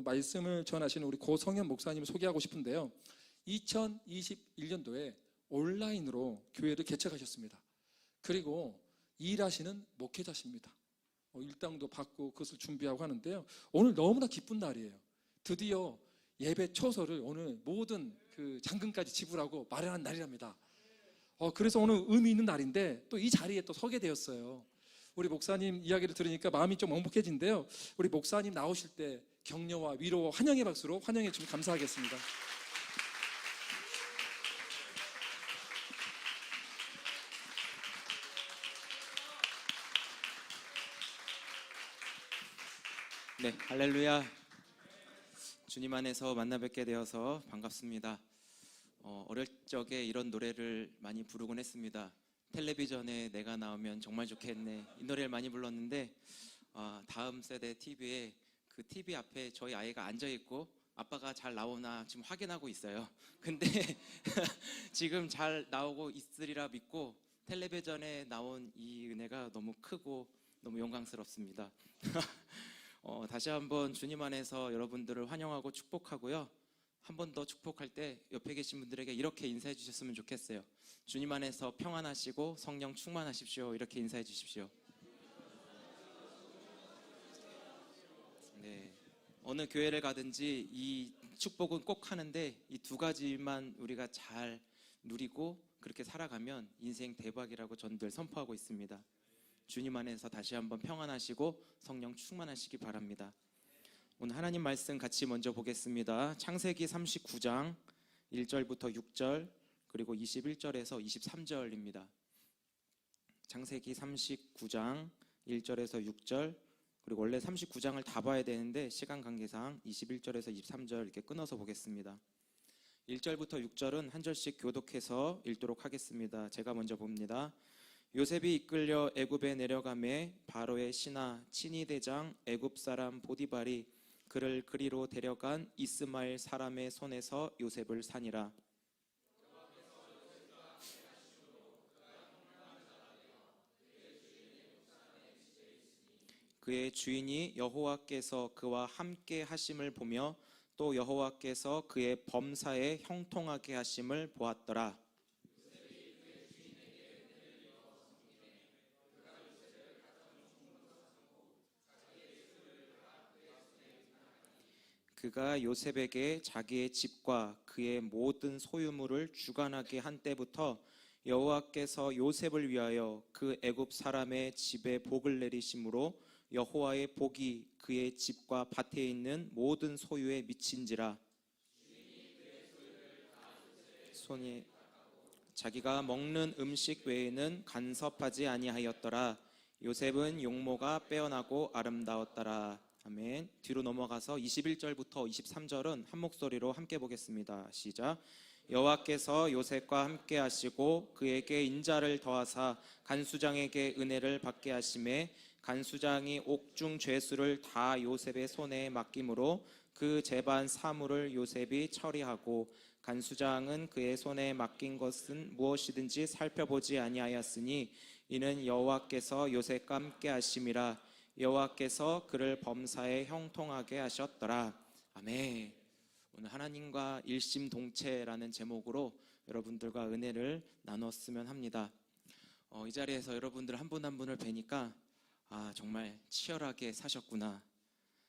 말씀을 전하시는 우리 고성현 목사님을 소개하고 싶은데요. 2021년도에 온라인으로 교회를 개척하셨습니다. 그리고 일하시는 목회자십니다. 일당도 받고 그것을 준비하고 하는데요. 오늘 너무나 기쁜 날이에요. 드디어 예배 초소를 오늘 모든 그 잔금까지 지불하고 마련한 날이랍니다. 그래서 오늘 의미 있는 날인데 또 이 자리에 또 서게 되었어요. 우리 목사님 이야기를 들으니까 마음이 좀 먹먹해진데요. 우리 목사님 나오실 때 격려와 위로와 환영의 박수로 환영해 주면 감사하겠습니다. 네, 할렐루야. 주님 안에서 만나 뵙게 되어서 반갑습니다. 어릴 적에 이런 노래를 많이 부르곤 했습니다. 텔레비전에 내가 나오면 정말 좋겠네, 이 노래를 많이 불렀는데 다음 세대 TV에 그 TV 앞에 저희 아이가 앉아있고 아빠가 잘 나오나 지금 확인하고 있어요. 근데 지금 잘 나오고 있으리라 믿고 텔레비전에 나온 이 은혜가 너무 크고 너무 영광스럽습니다. 다시 한번 주님 안에서 여러분들을 환영하고 축복하고요. 한 번 더 축복할 때 옆에 계신 분들에게 이렇게 인사해 주셨으면 좋겠어요. 주님 안에서 평안하시고 성령 충만하십시오. 이렇게 인사해 주십시오. 네, 어느 교회를 가든지 이 축복은 꼭 하는데 이 두 가지만 우리가 잘 누리고 그렇게 살아가면 인생 대박이라고 저는 늘 선포하고 있습니다. 주님 안에서 다시 한번 평안하시고 성령 충만하시기 바랍니다. 오늘 하나님 말씀 같이 먼저 보겠습니다. 창세기 39장 1절부터 6절 그리고 21절에서 23절입니다. 창세기 39장 1절에서 6절 그리고 원래 39장을 다 봐야 되는데 시간 관계상 21절에서 23절 이렇게 끊어서 보겠습니다. 1절부터 6절은 한 절씩 교독해서 읽도록 하겠습니다. 제가 먼저 봅니다. 요셉이 이끌려 애굽에 내려가매 바로의 신하 친위 대장 애굽 사람 보디발이 그를 그리로 데려간 이스마엘 사람의 손에서 요셉을 사니라. 그의 주인이 여호와께서 그와 함께 하심을 보며 또 여호와께서 그의 범사에 형통하게 하심을 보았더라. 그가 요셉에게 자기의 집과 그의 모든 소유물을 주관하게 한 때부터 여호와께서 요셉을 위하여 그 애굽 사람의 집에 복을 내리심으로 여호와의 복이 그의 집과 밭에 있는 모든 소유에 미친지라. 손이 자기가 먹는 음식 외에는 간섭하지 아니하였더라. 요셉은 용모가 빼어나고 아름다웠더라. 아멘. 뒤로 넘어가서 21절부터 23절은 한 목소리로 함께 보겠습니다. 시작. 여호와께서 요셉과 함께 하시고 그에게 인자를 더하사 간수장에게 은혜를 받게 하심에 간수장이 옥중 죄수를 다 요셉의 손에 맡김으로 그 재반 사물을 요셉이 처리하고 간수장은 그의 손에 맡긴 것은 무엇이든지 살펴보지 아니하였으니 이는 여호와께서 요셉과 함께 하심이라. 여호와께서 그를 범사에 형통하게 하셨더라. 아멘. 오늘 하나님과 일심동체라는 제목으로 여러분들과 은혜를 나눴으면 합니다. 이 자리에서 여러분들 한 분 한 분을 뵈니까 정말 치열하게 사셨구나.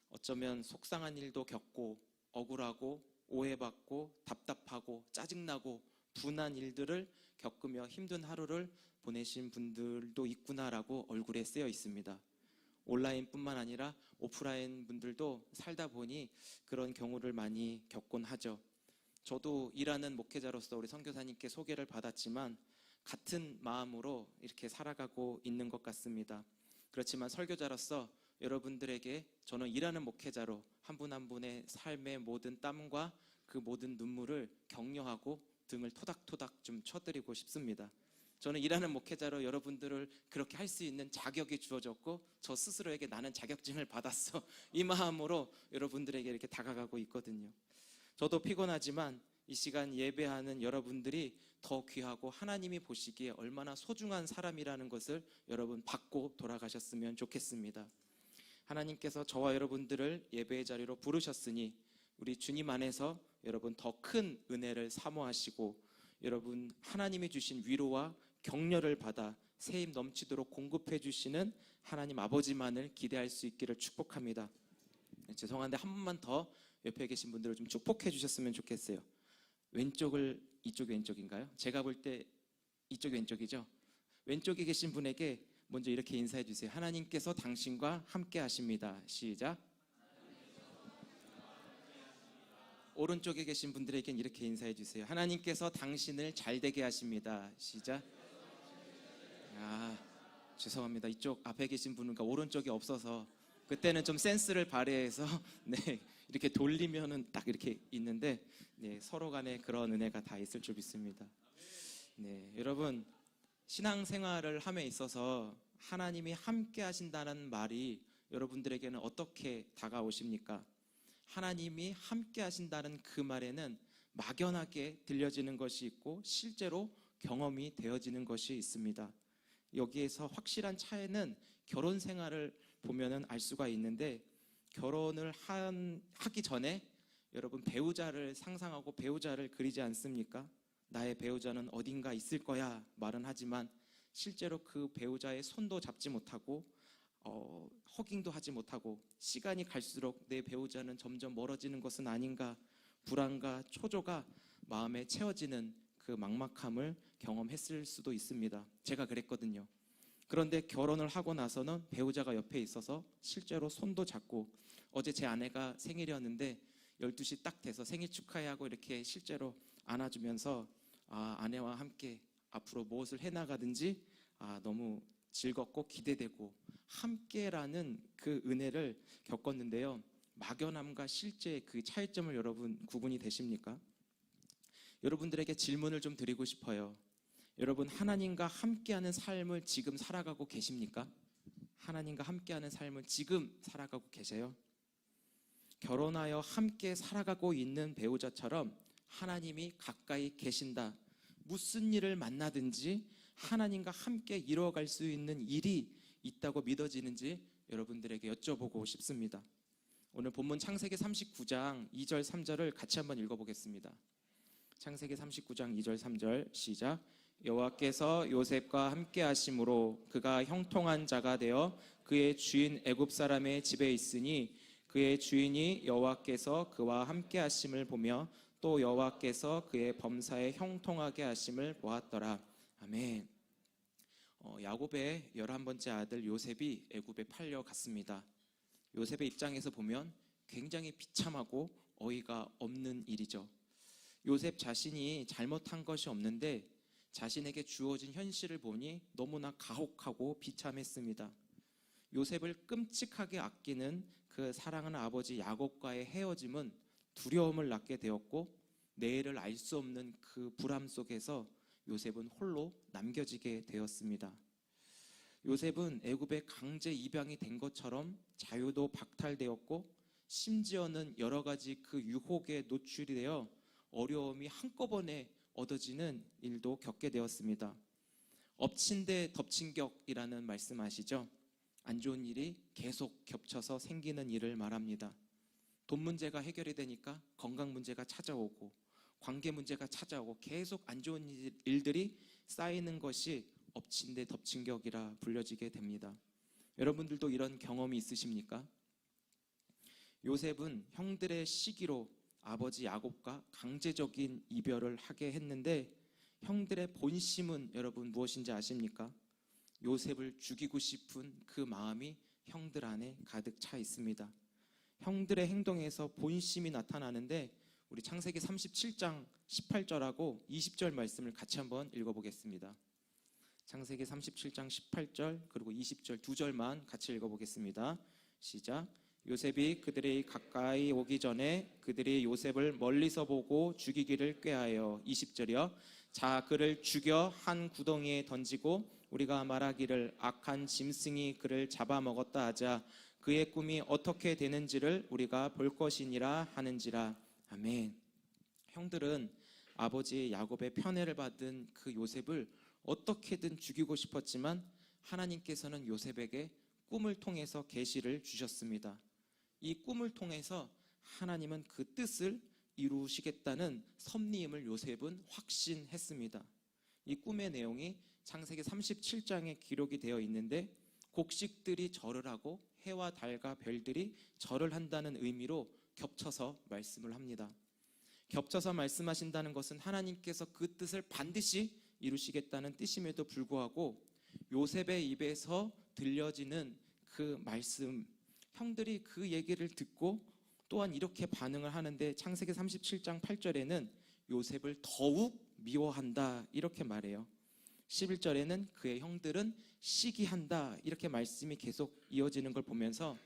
어쩌면 속상한 일도 겪고 억울하고 오해받고 답답하고 짜증나고 분한 일들을 겪으며 힘든 하루를 보내신 분들도 있구나라고 얼굴에 쓰여 있습니다. 온라인뿐만 아니라 오프라인 분들도 살다 보니 그런 경우를 많이 겪곤 하죠. 저도 일하는 목회자로서 우리 선교사님께 소개를 받았지만 같은 마음으로 이렇게 살아가고 있는 것 같습니다. 그렇지만 설교자로서 여러분들에게 저는 일하는 목회자로 한 분 한 분의 삶의 모든 땀과 그 모든 눈물을 격려하고 등을 토닥토닥 좀 쳐드리고 싶습니다. 저는 일하는 목회자로 여러분들을 그렇게 할 수 있는 자격이 주어졌고 저 스스로에게 나는 자격증을 받았어, 이 마음으로 여러분들에게 이렇게 다가가고 있거든요. 저도 피곤하지만 이 시간 예배하는 여러분들이 더 귀하고 하나님이 보시기에 얼마나 소중한 사람이라는 것을 여러분 받고 돌아가셨으면 좋겠습니다. 하나님께서 저와 여러분들을 예배의 자리로 부르셨으니 우리 주님 안에서 여러분 더 큰 은혜를 사모하시고 여러분 하나님이 주신 위로와 격려를 받아 새 힘 넘치도록 공급해 주시는 하나님 아버지만을 기대할 수 있기를 축복합니다. 죄송한데 한 번만 더 옆에 계신 분들을 좀 축복해 주셨으면 좋겠어요. 왼쪽을 이쪽 왼쪽인가요? 제가 볼 때 이쪽 왼쪽이죠? 왼쪽에 계신 분에게 먼저 이렇게 인사해 주세요. 하나님께서 당신과 함께 하십니다. 시작. 오른쪽에 계신 분들에겐 이렇게 인사해 주세요. 하나님께서 당신을 잘 되게 하십니다. 시작. 죄송합니다. 이쪽 앞에 계신 분은 오른쪽이 없어서 그때는 좀 센스를 발휘해서 네, 이렇게 돌리면은 딱 이렇게 있는데 네, 서로 간에 그런 은혜가 다 있을 줄 믿습니다. 네, 여러분 신앙생활을 함에 있어서 하나님이 함께 하신다는 말이 여러분들에게는 어떻게 다가오십니까? 하나님이 함께 하신다는 그 말에는 막연하게 들려지는 것이 있고 실제로 경험이 되어지는 것이 있습니다. 여기에서 확실한 차이는 결혼 생활을 보면은 알 수가 있는데 결혼을 하기 전에 여러분 배우자를 상상하고 배우자를 그리지 않습니까? 나의 배우자는 어딘가 있을 거야 말은 하지만 실제로 그 배우자의 손도 잡지 못하고 허깅도 하지 못하고 시간이 갈수록 내 배우자는 점점 멀어지는 것은 아닌가 불안과 초조가 마음에 채워지는 그 막막함을 경험했을 수도 있습니다. 제가 그랬거든요. 그런데 결혼을 하고 나서는 배우자가 옆에 있어서 실제로 손도 잡고 어제 제 아내가 생일이었는데 12시 딱 돼서 생일 축하해 하고 이렇게 실제로 안아주면서 아내와 함께 앞으로 무엇을 해나가든지 너무 즐겁고 기대되고 함께라는 그 은혜를 겪었는데요. 막연함과 실제 그 차이점을 여러분 구분이 되십니까? 여러분들에게 질문을 좀 드리고 싶어요. 여러분 하나님과 함께하는 삶을 지금 살아가고 계십니까? 하나님과 함께하는 삶을 지금 살아가고 계세요? 결혼하여 함께 살아가고 있는 배우자처럼 하나님이 가까이 계신다. 무슨 일을 만나든지 하나님과 함께 이루어갈 수 있는 일이 있다고 믿어지는지 여러분들에게 여쭤보고 싶습니다. 오늘 본문 창세기 39장 2절 3절을 같이 한번 읽어보겠습니다. 창세기 39장 2절 3절 시작. 여호와께서 요셉과 함께 하심으로 그가 형통한 자가 되어 그의 주인 애굽 사람의 집에 있으니 그의 주인이 여호와께서 그와 함께 하심을 보며 또 여호와께서 그의 범사에 형통하게 하심을 보았더라. 아멘. 야곱의 11번째 아들 요셉이 애굽에 팔려갔습니다. 요셉의 입장에서 보면 굉장히 비참하고 어이가 없는 일이죠. 요셉 자신이 잘못한 것이 없는데 자신에게 주어진 현실을 보니 너무나 가혹하고 비참했습니다. 요셉을 끔찍하게 아끼는 그 사랑하는 아버지 야곱과의 헤어짐은 두려움을 낳게 되었고 내일을 알 수 없는 그 불안 속에서 요셉은 홀로 남겨지게 되었습니다. 요셉은 애굽에 강제 입양이 된 것처럼 자유도 박탈되었고 심지어는 여러 가지 그 유혹에 노출이 되어 어려움이 한꺼번에 얻어지는 일도 겪게 되었습니다. 엎친 데 덮친 격이라는 말씀 아시죠? 안 좋은 일이 계속 겹쳐서 생기는 일을 말합니다. 돈 문제가 해결이 되니까 건강 문제가 찾아오고 관계 문제가 찾아오고 계속 안 좋은 일들이 쌓이는 것이 엎친 데 덮친 격이라 불려지게 됩니다. 여러분들도 이런 경험이 있으십니까? 요셉은 형들의 시기로 아버지 야곱과 강제적인 이별을 하게 했는데 형들의 본심은 여러분 무엇인지 아십니까? 요셉을 죽이고 싶은 그 마음이 형들 안에 가득 차 있습니다. 형들의 행동에서 본심이 나타나는데 우리 창세기 37장 18절하고 20절 말씀을 같이 한번 읽어보겠습니다. 창세기 37장 18절 그리고 20절 두 절만 같이 읽어보겠습니다. 시작. 요셉이 그들이 가까이 오기 전에 그들이 요셉을 멀리서 보고 죽이기를 꾀하여 20절이요. 자 그를 죽여 한 구덩이에 던지고 우리가 말하기를 악한 짐승이 그를 잡아먹었다 하자 그의 꿈이 어떻게 되는지를 우리가 볼 것이니라 하는지라. 아멘. 형들은 아버지 야곱의 편애를 받은 그 요셉을 어떻게든 죽이고 싶었지만 하나님께서는 요셉에게 꿈을 통해서 계시를 주셨습니다. 이 꿈을 통해서 하나님은 그 뜻을 이루시겠다는 섭리임을 요셉은 확신했습니다. 이 꿈의 내용이 창세기 37장에 기록이 되어 있는데, 곡식들이 절을 하고 해와 달과 별들이 절을 한다는 의미로 겹쳐서 말씀을 합니다. 겹쳐서 말씀하신다는 것은 하나님께서 그 뜻을 반드시 이루시겠다는 뜻임에도 불구하고 요셉의 입에서 들려지는 그 말씀, 형들이 그 얘기를 듣고 또한 이렇게 반응을 하는데, 창세기 37장 8절에는 요셉을 더욱 미워한다 이렇게 말해요. 11절에는 그의 형들은 시기한다 이렇게 말씀이 계속 이어지는 걸 보면서,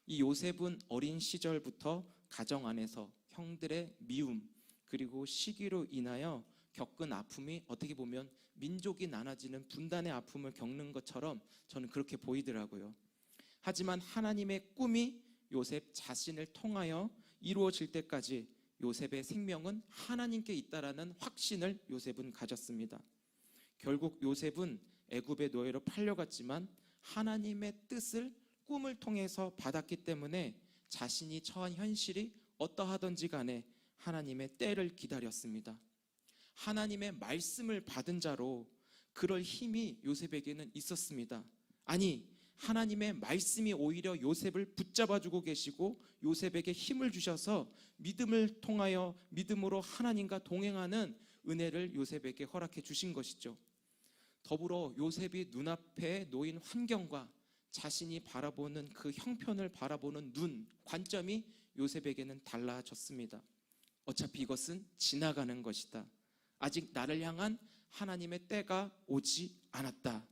이 요셉은 어린 시절부터 가정 안에서 형들의 미움 그리고 시기로 인하여 겪은 아픔이 어떻게 보면 민족이 나눠지는 분단의 아픔을 겪는 것처럼 저는 그렇게 보이더라고요. 하지만 하나님의 꿈이 요셉 자신을 통하여 이루어질 때까지 요셉의 생명은 하나님께 있다라는 확신을 요셉은 가졌습니다. 결국 요셉은 애굽의 노예로 팔려갔지만 하나님의 뜻을 꿈을 통해서 받았기 때문에 자신이 처한 현실이 어떠하든지 간에 하나님의 때를 기다렸습니다. 하나님의 말씀을 받은 자로 그럴 힘이 요셉에게는 있었습니다. 아니, 하나님의 말씀이 오히려 요셉을 붙잡아주고 계시고 요셉에게 힘을 주셔서 믿음을 통하여 믿음으로 하나님과 동행하는 은혜를 요셉에게 허락해 주신 것이죠. 더불어 요셉이 눈앞에 놓인 환경과 자신이 바라보는 그 형편을 바라보는 눈, 관점이 요셉에게는 달라졌습니다. 어차피 이것은 지나가는 것이다. 아직 나를 향한 하나님의 때가 오지 않았다.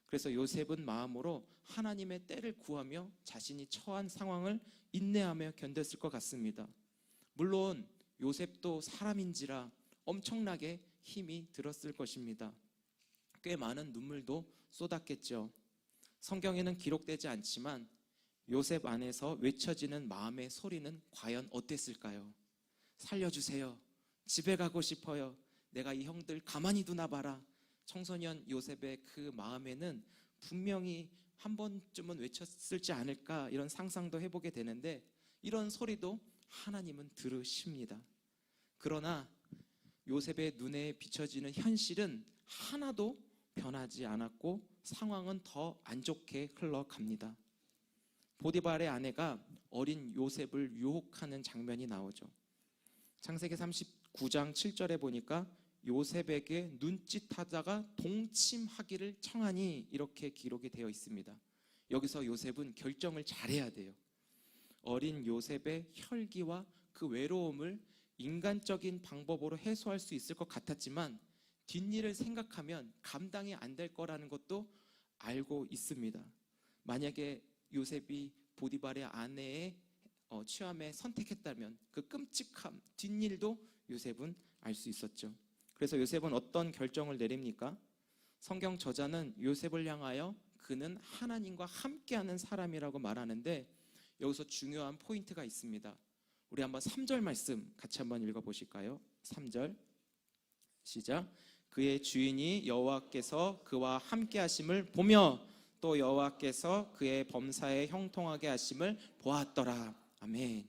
그래서 요셉은 마음으로 하나님의 때를 구하며 자신이 처한 상황을 인내하며 견뎠을 것 같습니다. 물론 요셉도 사람인지라 엄청나게 힘이 들었을 것입니다. 꽤 많은 눈물도 쏟았겠죠. 성경에는 기록되지 않지만 요셉 안에서 외쳐지는 마음의 소리는 과연 어땠을까요? 살려주세요. 집에 가고 싶어요. 내가 이 형들 가만히 두나 봐라. 청소년 요셉의 그 마음에는 분명히 한 번쯤은 외쳤을지 않을까, 이런 상상도 해보게 되는데, 이런 소리도 하나님은 들으십니다. 그러나 요셉의 눈에 비춰지는 현실은 하나도 변하지 않았고 상황은 더 안 좋게 흘러갑니다. 보디발의 아내가 어린 요셉을 유혹하는 장면이 나오죠. 창세기 39장 7절에 보니까 요셉에게 눈짓하다가 동침하기를 청하니 이렇게 기록이 되어 있습니다. 여기서 요셉은 결정을 잘해야 돼요. 어린 요셉의 혈기와 그 외로움을 인간적인 방법으로 해소할 수 있을 것 같았지만 뒷일을 생각하면 감당이 안 될 거라는 것도 알고 있습니다. 만약에 요셉이 보디발의 아내의 취함에 선택했다면 그 끔찍함, 뒷일도 요셉은 알 수 있었죠. 그래서 요셉은 어떤 결정을 내립니까? 성경 저자는 요셉을 향하여 그는 하나님과 함께하는 사람이라고 말하는데, 여기서 중요한 포인트가 있습니다. 우리 한번 3절 말씀 같이 한번 읽어보실까요? 3절 시작. 그의 주인이 여호와께서 그와 함께 하심을 보며 또 여호와께서 그의 범사에 형통하게 하심을 보았더라. 아멘.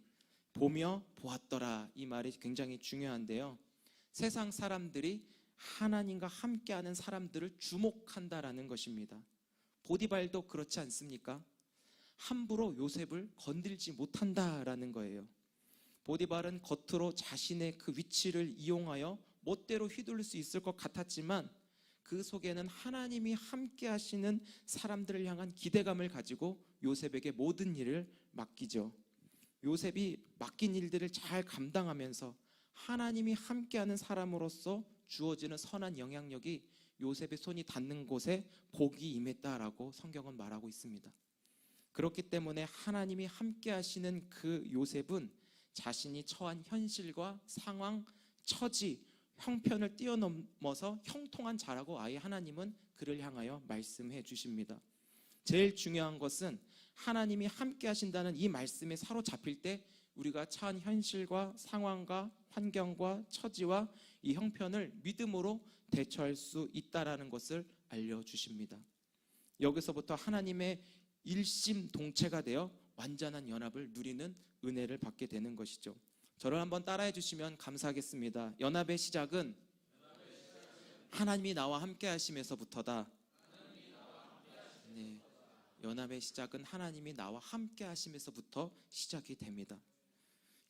보며 보았더라, 이 말이 굉장히 중요한데요. 세상 사람들이 하나님과 함께하는 사람들을 주목한다라는 것입니다. 보디발도 그렇지 않습니까? 함부로 요셉을 건들지 못한다라는 거예요. 보디발은 겉으로 자신의 그 위치를 이용하여 멋대로 휘둘릴 수 있을 것 같았지만 그 속에는 하나님이 함께 하시는 사람들을 향한 기대감을 가지고 요셉에게 모든 일을 맡기죠. 요셉이 맡긴 일들을 잘 감당하면서 하나님이 함께하는 사람으로서 주어지는 선한 영향력이 요셉의 손이 닿는 곳에 복이 임했다라고 성경은 말하고 있습니다. 그렇기 때문에 하나님이 함께 하시는 그 요셉은 자신이 처한 현실과 상황, 처지, 형편을 뛰어넘어서 형통한 자라고 아예 하나님은 그를 향하여 말씀해 주십니다. 제일 중요한 것은 하나님이 함께 하신다는 이 말씀에 사로잡힐 때 우리가 처한 현실과 상황과 환경과 처지와 이 형편을 믿음으로 대처할 수 있다라는 것을 알려주십니다. 여기서부터 하나님의 일심동체가 되어 완전한 연합을 누리는 은혜를 받게 되는 것이죠. 저를 한번 따라해 주시면 감사하겠습니다. 연합의 시작은 하나님이 나와 함께 하심에서부터다. 네, 연합의 시작은 하나님이 나와 함께 하심에서부터 시작이 됩니다.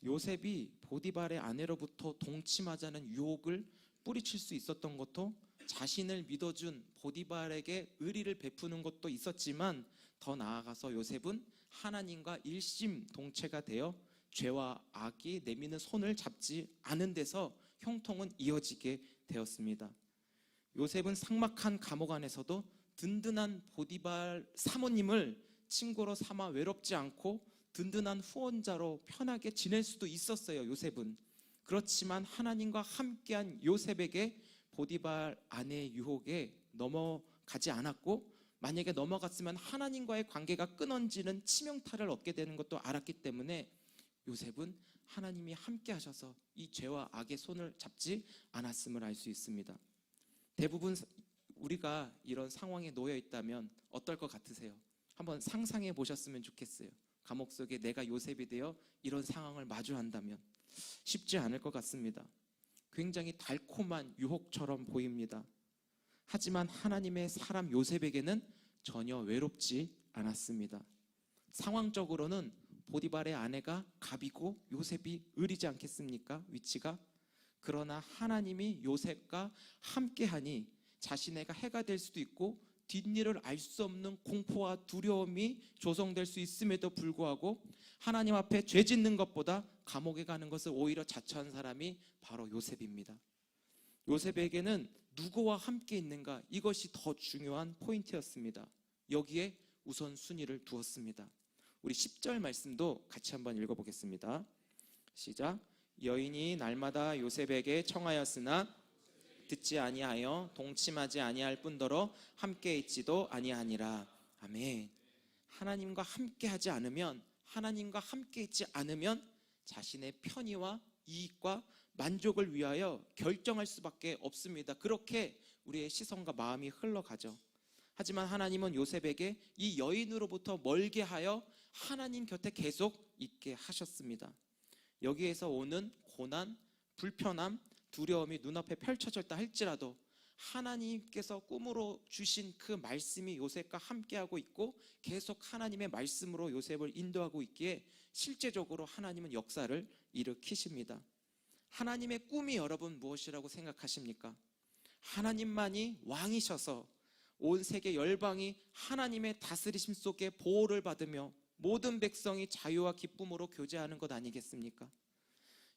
요셉이 보디발의 아내로부터 동침하자는 유혹을 뿌리칠 수 있었던 것도 자신을 믿어준 보디발에게 의리를 베푸는 것도 있었지만, 더 나아가서 요셉은 하나님과 일심동체가 되어 죄와 악이 내미는 손을 잡지 않은 데서 형통은 이어지게 되었습니다. 요셉은 삭막한 감옥 안에서도 든든한 보디발 사모님을 친구로 삼아 외롭지 않고 든든한 후원자로 편하게 지낼 수도 있었어요. 요셉은. 그렇지만 하나님과 함께한 요셉에게 보디발 아내의 유혹에 넘어가지 않았고, 만약에 넘어갔으면 하나님과의 관계가 끊어지는 치명타를 얻게 되는 것도 알았기 때문에 요셉은 하나님이 함께 하셔서 이 죄와 악의 손을 잡지 않았음을 알 수 있습니다. 대부분 우리가 이런 상황에 놓여 있다면 어떨 것 같으세요? 한번 상상해 보셨으면 좋겠어요. 감옥 속에 내가 요셉이 되어 이런 상황을 마주한다면 쉽지 않을 것 같습니다. 굉장히 달콤한 유혹처럼 보입니다. 하지만 하나님의 사람 요셉에게는 전혀 외롭지 않았습니다. 상황적으로는 보디발의 아내가 갑이고 요셉이 을이지 않겠습니까? 위치가. 그러나 하나님이 요셉과 함께하니 자신애가 해가 될 수도 있고 뒷일을 알 수 없는 공포와 두려움이 조성될 수 있음에도 불구하고 하나님 앞에 죄 짓는 것보다 감옥에 가는 것을 오히려 자처한 사람이 바로 요셉입니다. 요셉에게는 누구와 함께 있는가, 이것이 더 중요한 포인트였습니다. 여기에 우선순위를 두었습니다. 우리 10절 말씀도 같이 한번 읽어보겠습니다. 시작. 여인이 날마다 요셉에게 청하였으나 듣지 아니하여 동침하지 아니할 뿐더러 함께 있지도 아니하니라. 아멘. 하나님과 함께 하지 않으면, 하나님과 함께 있지 않으면 자신의 편의와 이익과 만족을 위하여 결정할 수밖에 없습니다. 그렇게 우리의 시선과 마음이 흘러가죠. 하지만 하나님은 요셉에게 이 여인으로부터 멀게 하여 하나님 곁에 계속 있게 하셨습니다. 여기에서 오는 고난, 불편함, 두려움이 눈앞에 펼쳐졌다 할지라도 하나님께서 꿈으로 주신 그 말씀이 요셉과 함께하고 있고 계속 하나님의 말씀으로 요셉을 인도하고 있기에 실제적으로 하나님은 역사를 일으키십니다. 하나님의 꿈이 여러분 무엇이라고 생각하십니까? 하나님만이 왕이셔서 온 세계 열방이 하나님의 다스리심 속에 보호를 받으며 모든 백성이 자유와 기쁨으로 교제하는 것 아니겠습니까?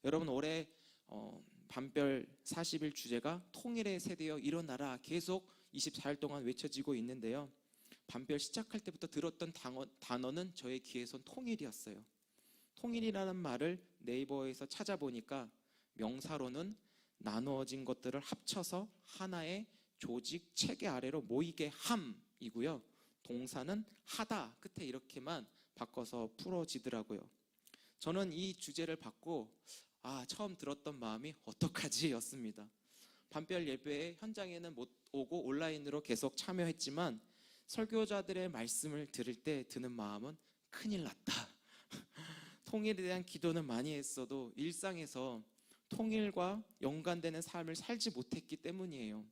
여러분, 올해 반별 40일 주제가 통일의 세대여 일어나라 계속 24일 동안 외쳐지고 있는데요. 반별 시작할 때부터 들었던 단어는 저의 귀에선 통일이었어요. 통일이라는 말을 네이버에서 찾아보니까 명사로는 나누어진 것들을 합쳐서 하나의 조직, 체계 아래로 모이게 함이고요. 동사는 하다, 끝에 이렇게만 바꿔서 풀어지더라고요. 저는 이 주제를 받고 처음 들었던 마음이 어떡하지? 였습니다. 반별 예배에 현장에는 못 오고 온라인으로 계속 참여했지만 설교자들의 말씀을 들을 때 드는 마음은 큰일 났다. 통일에 대한 기도는 많이 했어도 일상에서 통일과 연관되는 삶을 살지 못했기 때문이에요.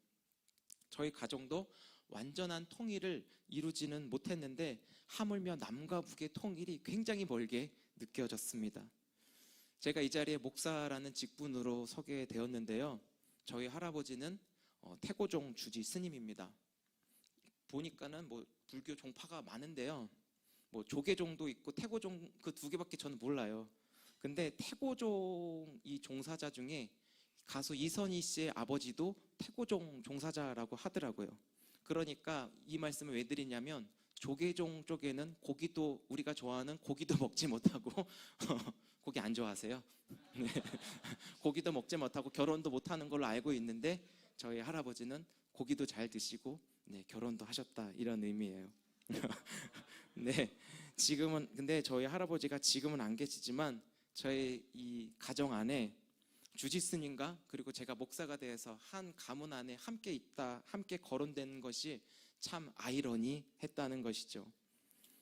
저희 가정도 완전한 통일을 이루지는 못했는데 하물며 남과 북의 통일이 굉장히 멀게 느껴졌습니다. 제가 이 자리에 목사라는 직분으로 서게 되었는데요. 저희 할아버지는 태고종 주지 스님입니다. 보니까는 불교 종파가 많은데요. 조계종도 있고 태고종, 그 두 개밖에 저는 몰라요. 근데 태고종 이 종사자 중에 가수 이선희 씨의 아버지도 태고종 종사자라고 하더라고요. 그러니까 이 말씀을 왜 드리냐면 조계종 쪽에는 고기도, 우리가 좋아하는 고기도 먹지 못하고 고기 안 좋아하세요? 네. 고기도 먹지 못하고 결혼도 못하는 걸로 알고 있는데 저희 할아버지는 고기도 잘 드시고 결혼도 하셨다, 이런 의미예요. 네, 지금은, 근데 저희 할아버지가 지금은 안 계시지만 저희 이 가정 안에 주지스님과 그리고 제가 목사가 되어서 한 가문 안에 함께 있다, 함께 거론되는 것이 참 아이러니했다는 것이죠.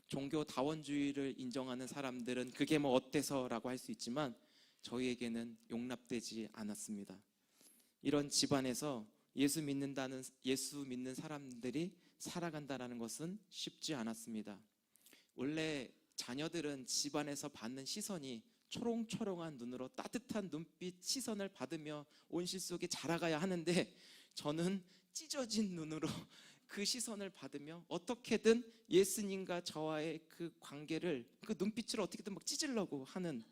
종교 다원주의를 인정하는 사람들은 그게 뭐 어때서라고 할 수 있지만 저희에게는 용납되지 않았습니다. 이런 집안에서 예수 믿는 사람들이 살아간다는 것은 쉽지 않았습니다. 원래 자녀들은 집안에서 받는 시선이 초롱초롱한 눈으로 따뜻한 눈빛 시선을 받으며 온실 속에 자라가야 하는데 저는 찢어진 눈으로 그 시선을 받으며 어떻게든 예수님과 저와의 그 관계를 그 눈빛을 어떻게든 막 찢으려고 하는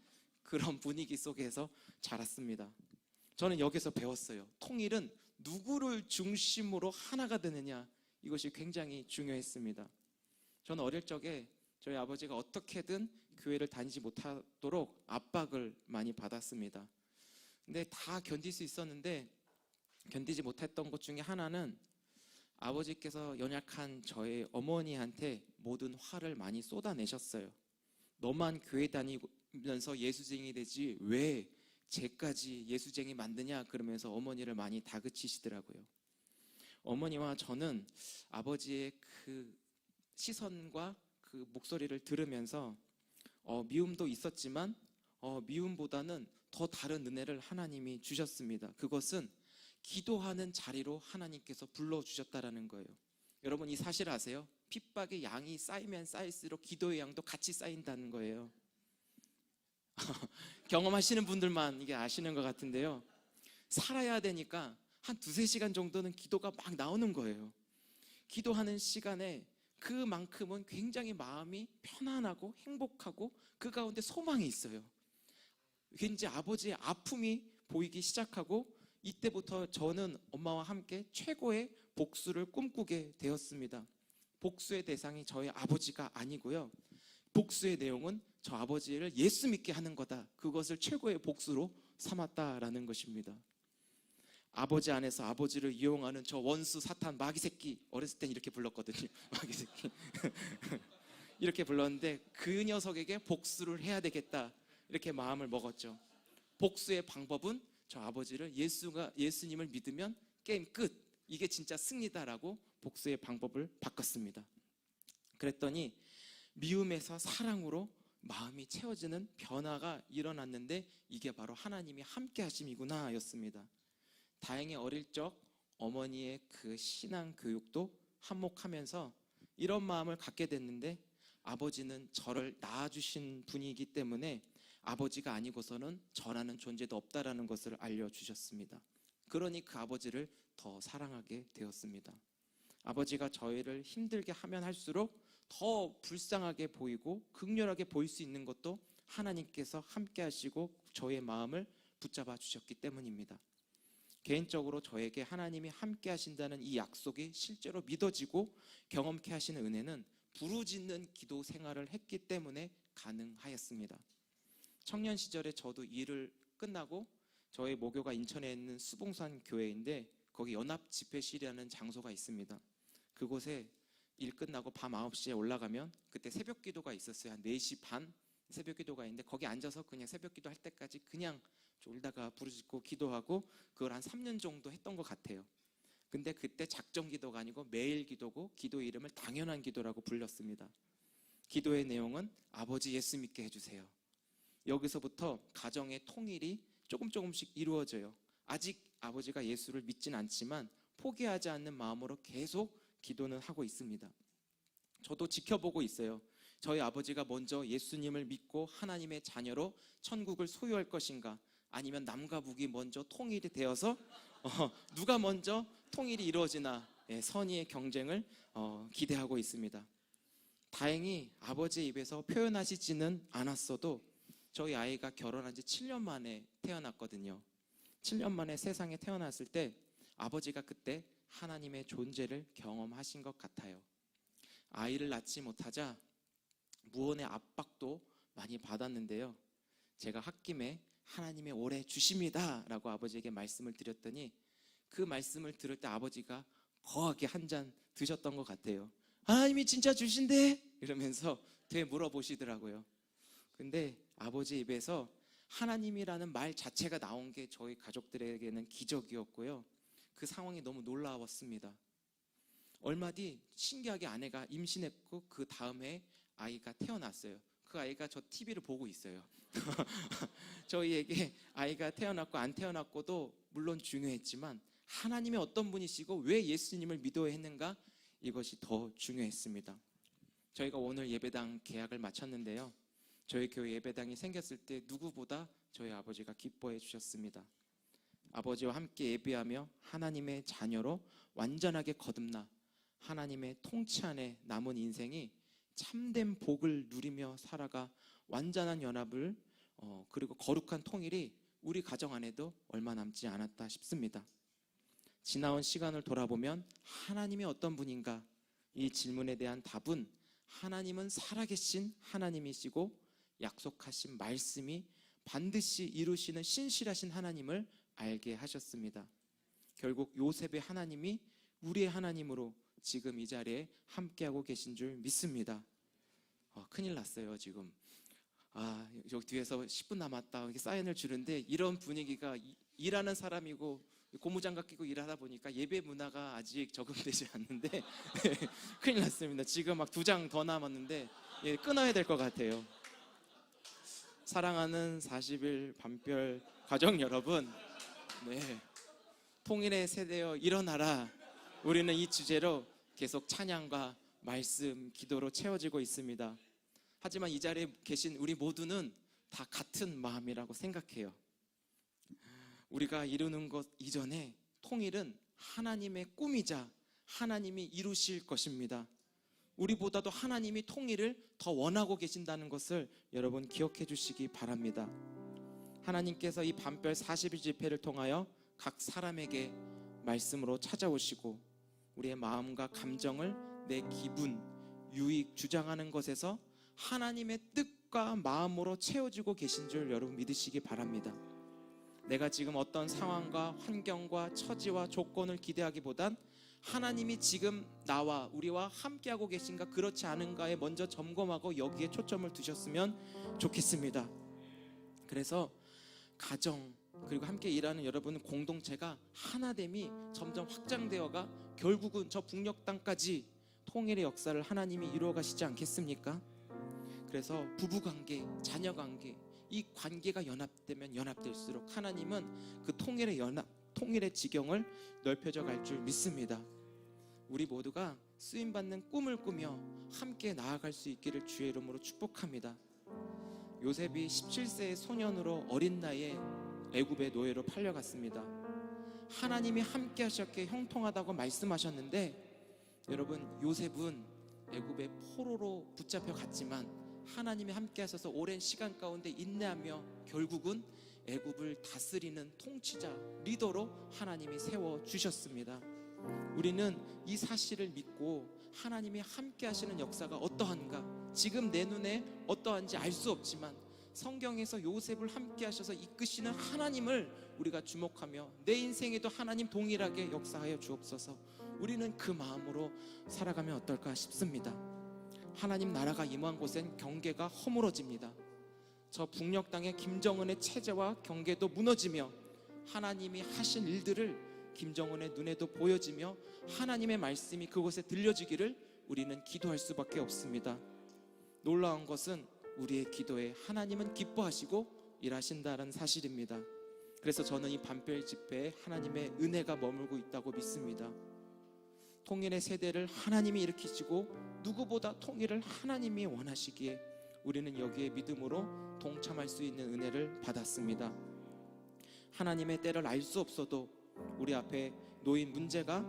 그런 분위기 속에서 자랐습니다. 저는 여기서 배웠어요. 통일은 누구를 중심으로 하나가 되느냐, 이것이 굉장히 중요했습니다. 저는 어릴 적에 저희 아버지가 어떻게든 교회를 다니지 못하도록 압박을 많이 받았습니다. 근데 다 견딜 수 있었는데 견디지 못했던 것 중에 하나는 아버지께서 연약한 저의 어머니한테 모든 화를 많이 쏟아내셨어요. 너만 교회 다니면서 예수쟁이 되지 왜 쟤까지 예수쟁이 만드냐, 그러면서 어머니를 많이 다그치시더라고요. 어머니와 저는 아버지의 그 시선과 그 목소리를 들으면서 미움도 있었지만 미움보다는 더 다른 은혜를 하나님이 주셨습니다. 그것은 기도하는 자리로 하나님께서 불러주셨다라는 거예요. 여러분, 이 사실 아세요? 핍박의 양이 쌓이면 쌓일수록 기도의 양도 같이 쌓인다는 거예요. 경험하시는 분들만 이게 아시는 것 같은데요. 살아야 되니까 한 2-3시간 정도는 기도가 막 나오는 거예요. 기도하는 시간에 그만큼은 굉장히 마음이 편안하고 행복하고 그 가운데 소망이 있어요. 왠지 아버지의 아픔이 보이기 시작하고 이때부터 저는 엄마와 함께 최고의 복수를 꿈꾸게 되었습니다. 복수의 대상이 저희 아버지가 아니고요. 복수의 내용은 저 아버지를 예수 믿게 하는 거다. 그것을 최고의 복수로 삼았다라는 것입니다. 아버지 안에서 아버지를 이용하는 저 원수 사탄 마귀 새끼, 어렸을 땐 이렇게 불렀거든요. 마귀 새끼. 이렇게 불렀는데 그 녀석에게 복수를 해야 되겠다, 이렇게 마음을 먹었죠. 복수의 방법은 저 아버지를 예수님을 믿으면 게임 끝, 이게 진짜 승리다라고 복수의 방법을 바꿨습니다. 그랬더니 미움에서 사랑으로 마음이 채워지는 변화가 일어났는데 이게 바로 하나님이 함께 하심이구나 였습니다. 다행히 어릴 적 어머니의 그 신앙 교육도 한몫하면서 이런 마음을 갖게 됐는데, 아버지는 저를 낳아주신 분이기 때문에 아버지가 아니고서는 저라는 존재도 없다라는 것을 알려주셨습니다. 그러니 그 아버지를 더 사랑하게 되었습니다. 아버지가 저희를 힘들게 하면 할수록 더 불쌍하게 보이고 극렬하게 보일 수 있는 것도 하나님께서 함께 하시고 저의 마음을 붙잡아 주셨기 때문입니다. 개인적으로 저에게 하나님이 함께 하신다는 이 약속이 실제로 믿어지고 경험케 하시는 은혜는 부르짖는 기도 생활을 했기 때문에 가능하였습니다. 청년 시절에 저도 일을 끝나고 저의 모교가 인천에 있는 수봉산 교회인데 거기 연합 집회실이라는 장소가 있습니다. 그곳에 일 끝나고 밤 9시에 올라가면 그때 새벽 기도가 있었어요. 한 4시 반 새벽 기도가 있는데 거기 앉아서 그냥 새벽 기도 할 때까지 그냥 졸다가 부르짖고 기도하고 그걸 한 3년 정도 했던 것 같아요. 근데 그때 작정 기도가 아니고 매일 기도고 기도 이름을 당연한 기도라고 불렸습니다. 기도의 내용은 아버지 예수 믿게 해주세요. 여기서부터 가정의 통일이 조금씩 이루어져요. 아직 아버지가 예수를 믿진 않지만 포기하지 않는 마음으로 계속 기도는 하고 있습니다. 저도 지켜보고 있어요. 저희 아버지가 먼저 예수님을 믿고 하나님의 자녀로 천국을 소유할 것인가, 아니면 남과 북이 먼저 통일이 되어서 누가 먼저 통일이 이루어지나, 선의의 경쟁을 기대하고 있습니다. 다행히 아버지의 입에서 표현하시지는 않았어도 저희 아이가 결혼한 지 7년 만에 태어났거든요. 7년 만에 세상에 태어났을 때 아버지가 그때 하나님의 존재를 경험하신 것 같아요. 아이를 낳지 못하자 무언의 압박도 많이 받았는데요. 제가 홧김에 하나님의 오래 주십니다 라고 아버지에게 말씀을 드렸더니 그 말씀을 들을 때 아버지가 거하게 한 잔 드셨던 것 같아요. 하나님이 진짜 주신대? 이러면서 되게 물어보시더라고요. 근데 아버지 입에서 하나님이라는 말 자체가 나온 게 저희 가족들에게는 기적이었고요. 그 상황이 너무 놀라웠습니다. 얼마 뒤 신기하게 아내가 임신했고 그 다음 해 아이가 태어났어요. 그 아이가 저 TV를 보고 있어요. 저희에게 아이가 태어났고 안 태어났고도 물론 중요했지만 하나님이 어떤 분이시고 왜 예수님을 믿어야 했는가, 이것이 더 중요했습니다. 저희가 오늘 예배당 계약을 마쳤는데요, 저희 교회 예배당이 생겼을 때 누구보다 저희 아버지가 기뻐해 주셨습니다. 아버지와 함께 예배하며 하나님의 자녀로 완전하게 거듭나 하나님의 통치 안에 남은 인생이 참된 복을 누리며 살아가 완전한 연합을 그리고 거룩한 통일이 우리 가정 안에도 얼마 남지 않았다 싶습니다. 지나온 시간을 돌아보면 하나님이 어떤 분인가, 이 질문에 대한 답은 하나님은 살아계신 하나님이시고 약속하신 말씀이 반드시 이루시는 신실하신 하나님을 알게 하셨습니다. 결국 요셉의 하나님이 우리의 하나님으로 지금 이 자리에 함께하고 계신 줄 믿습니다. 큰일 났어요 지금. 여기 뒤에서 10분 남았다 이렇게 사인을 주는데, 이런 분위기가 일하는 사람이고 고무장갑 끼고 일하다 보니까 예배 문화가 아직 적응되지 않는데 큰일 났습니다. 지금 막 2장 더 남았는데 끊어야 될 것 같아요. 사랑하는 40일 밤별 가족 여러분, 통일의 세대여 일어나라. 우리는 이 주제로 계속 찬양과 말씀, 기도로 채워지고 있습니다. 하지만 이 자리에 계신 우리 모두는 다 같은 마음이라고 생각해요. 우리가 이루는 것 이전에 통일은 하나님의 꿈이자 하나님이 이루실 것입니다. 우리보다도 하나님이 통일을 더 원하고 계신다는 것을 여러분 기억해 주시기 바랍니다. 하나님께서 이 밤별 40일 집회를 통하여 각 사람에게 말씀으로 찾아오시고 우리의 마음과 감정을 내 기분, 유익, 주장하는 것에서 하나님의 뜻과 마음으로 채워지고 계신 줄 여러분 믿으시기 바랍니다. 내가 지금 어떤 상황과 환경과 처지와 조건을 기대하기보단 하나님이 지금 나와 우리와 함께하고 계신가 그렇지 않은가에 먼저 점검하고 여기에 초점을 두셨으면 좋겠습니다. 그래서 가정 그리고 함께 일하는 여러분 공동체가 하나됨이 점점 확장되어가 결국은 저 북녘 땅까지 통일의 역사를 하나님이 이루어 가시지 않겠습니까? 그래서 부부관계, 자녀관계, 이 관계가 연합되면 연합될수록 하나님은 그 통일의 지경을 넓혀져 갈 줄 믿습니다. 우리 모두가 쓰임받는 꿈을 꾸며 함께 나아갈 수 있기를 주의 이름으로 축복합니다. 요셉이 17세의 소년으로 어린 나이에 애굽의 노예로 팔려갔습니다. 하나님이 함께 하셨기에 형통하다고 말씀하셨는데, 여러분 요셉은 애굽의 포로로 붙잡혀 갔지만 하나님이 함께 하셔서 오랜 시간 가운데 인내하며 결국은 애굽을 다스리는 통치자, 리더로 하나님이 세워주셨습니다. 우리는 이 사실을 믿고 하나님이 함께 하시는 역사가 어떠한가, 지금 내 눈에 어떠한지 알 수 없지만 성경에서 요셉을 함께 하셔서 이끄시는 하나님을 우리가 주목하며 내 인생에도 하나님 동일하게 역사하여 주옵소서. 우리는 그 마음으로 살아가면 어떨까 싶습니다. 하나님 나라가 임한 곳엔 경계가 허물어집니다. 저 북녘 땅의 김정은의 체제와 경계도 무너지며 하나님이 하신 일들을 김정은의 눈에도 보여지며 하나님의 말씀이 그곳에 들려지기를 우리는 기도할 수밖에 없습니다. 놀라운 것은 우리의 기도에 하나님은 기뻐하시고 일하신다는 사실입니다. 그래서 저는 이 밤별 집회에 하나님의 은혜가 머물고 있다고 믿습니다. 통일의 세대를 하나님이 일으키시고 누구보다 통일을 하나님이 원하시기에 우리는 여기에 믿음으로 동참할 수 있는 은혜를 받았습니다. 하나님의 때를 알 수 없어도 우리 앞에 놓인 문제가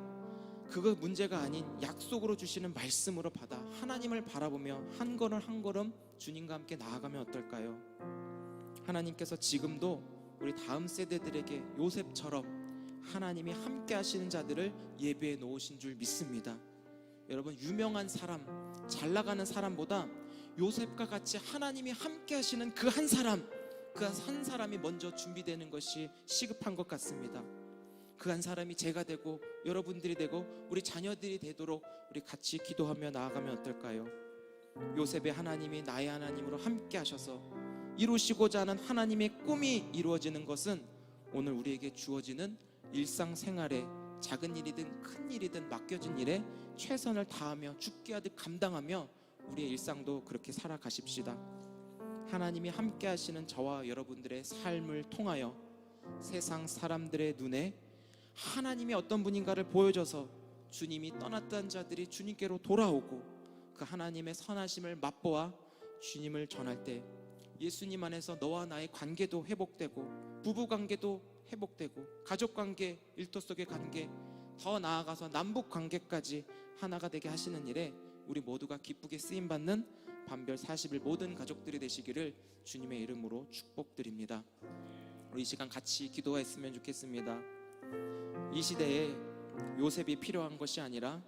그거 문제가 아닌 약속으로 주시는 말씀으로 받아 하나님을 바라보며 한 걸음 한 걸음 주님과 함께 나아가면 어떨까요? 하나님께서 지금도 우리 다음 세대들에게 요셉처럼 하나님이 함께 하시는 자들을 예배해 놓으신 줄 믿습니다. 여러분 유명한 사람, 잘 나가는 사람보다 요셉과 같이 하나님이 함께 하시는 그 한 사람, 그 한 사람이 먼저 준비되는 것이 시급한 것 같습니다. 그 한 사람이 제가 되고 여러분들이 되고 우리 자녀들이 되도록 우리 같이 기도하며 나아가면 어떨까요? 요셉의 하나님이 나의 하나님으로 함께 하셔서 이루시고자 하는 하나님의 꿈이 이루어지는 것은 오늘 우리에게 주어지는 일상생활에 작은 일이든 큰 일이든 맡겨진 일에 최선을 다하며 죽게 하듯 감당하며 우리의 일상도 그렇게 살아가십시다. 하나님이 함께 하시는 저와 여러분들의 삶을 통하여 세상 사람들의 눈에 하나님이 어떤 분인가를 보여줘서 주님이 떠났던 자들이 주님께로 돌아오고 그 하나님의 선하심을 맛보아 주님을 전할 때 예수님 안에서 너와 나의 관계도 회복되고 부부관계도 회복되고 가족관계, 일터 속의 관계, 더 나아가서 남북관계까지 하나가 되게 하시는 일에 우리 모두가 기쁘게 쓰임받는 반별 40일 모든 가족들이 되시기를 주님의 이름으로 축복드립니다. 우리 이 시간 같이 기도했으면 좋겠습니다. 이 시대에 요셉이 필요한 것이 아니라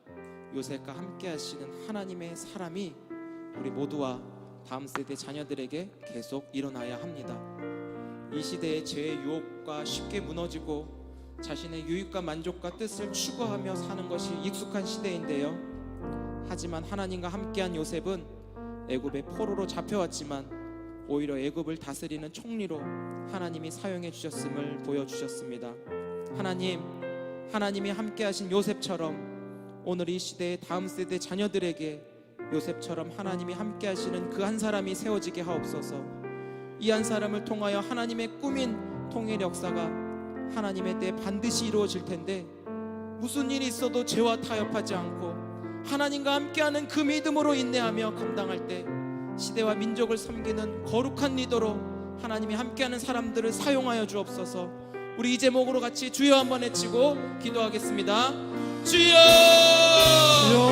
요셉과 함께 하시는 하나님의 사람이 우리 모두와 다음 세대 자녀들에게 계속 일어나야 합니다. 이 시대의 죄의 유혹과 쉽게 무너지고 자신의 유익과 만족과 뜻을 추구하며 사는 것이 익숙한 시대인데요, 하지만 하나님과 함께한 요셉은 애굽의 포로로 잡혀왔지만 오히려 애굽을 다스리는 총리로 하나님이 사용해 주셨음을 보여주셨습니다. 하나님이 함께하신 요셉처럼 오늘 이 시대의 다음 세대 자녀들에게 요셉처럼 하나님이 함께하시는 그 한 사람이 세워지게 하옵소서. 이 한 사람을 통하여 하나님의 꾸민 통일 역사가 하나님의 때에 반드시 이루어질 텐데, 무슨 일이 있어도 죄와 타협하지 않고 하나님과 함께하는 그 믿음으로 인내하며 감당할 때 시대와 민족을 섬기는 거룩한 리더로 하나님이 함께하는 사람들을 사용하여 주옵소서. 우리 이 제목으로 같이 주여 한번 외치고 기도하겠습니다. 주여!